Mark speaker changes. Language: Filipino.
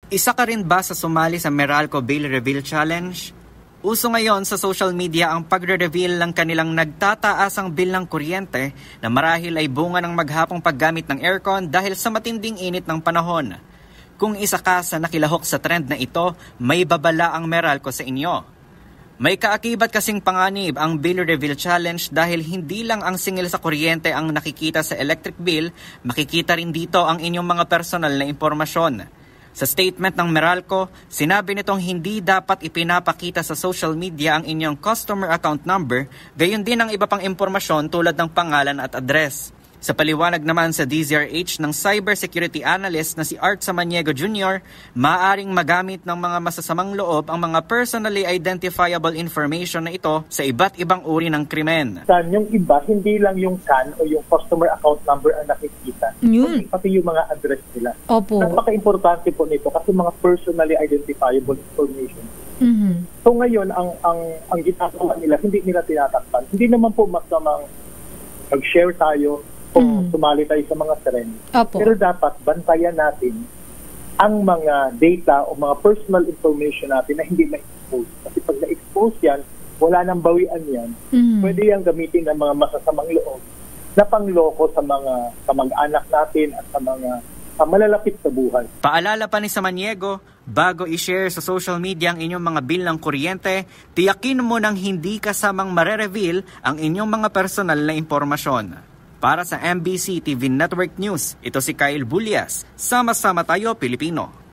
Speaker 1: Isa ka rin ba sa sumali sa Meralco Bill Reveal Challenge? Uso ngayon sa social media ang pagre-reveal ng kanilang nagtataasang bill ng kuryente na marahil ay bunga ng maghapong paggamit ng aircon dahil sa matinding init ng panahon. Kung isa ka sa nakilahok sa trend na ito, may babala ang Meralco sa inyo. May kaakibat kasing panganib ang Bill Reveal Challenge dahil hindi lang ang singil sa kuryente ang nakikita sa electric bill, makikita rin dito ang inyong mga personal na impormasyon. Sa statement ng Meralco, sinabi nitong hindi dapat ipinapakita sa social media ang inyong customer account number, gayon din ang iba pang impormasyon tulad ng pangalan at address. Sa paliwanag naman sa DZRH ng cybersecurity analyst na si Art Samaniego Jr., maaaring magamit ng mga masasamang loob ang mga personally identifiable information na ito sa iba't ibang uri ng krimen.
Speaker 2: Yung iba, hindi lang yung CAN o yung customer account number ang nakikita, pati yung mga address nila.
Speaker 3: Opo.
Speaker 2: Napaka-importante po nito kasi mga personally identifiable information.
Speaker 3: Mm-hmm.
Speaker 2: So ngayon, ang ginagawa nila, hindi nila tinatakpan. Hindi naman po masamang mag-share tayo o sumali tayo sa mga trend.
Speaker 3: Opo.
Speaker 2: Pero dapat bantayan natin ang mga data o mga personal information natin na hindi ma-expose. Kasi pag na-expose yan, wala nang bawian yan. Pwede yung gamitin ng mga masasamang loob na pangloko sa mga kamag-anak natin at sa mga malalapit sa buhay.
Speaker 1: Paalala pa ni Samaniego, bago i-share sa social media ang inyong mga bill ng kuryente, tiyakin mo nang hindi kasamang mare-reveal ang inyong mga personal na impormasyon. Para sa MBC TV Network News, ito si Kyle Bulias. Sama-sama tayo, Pilipino.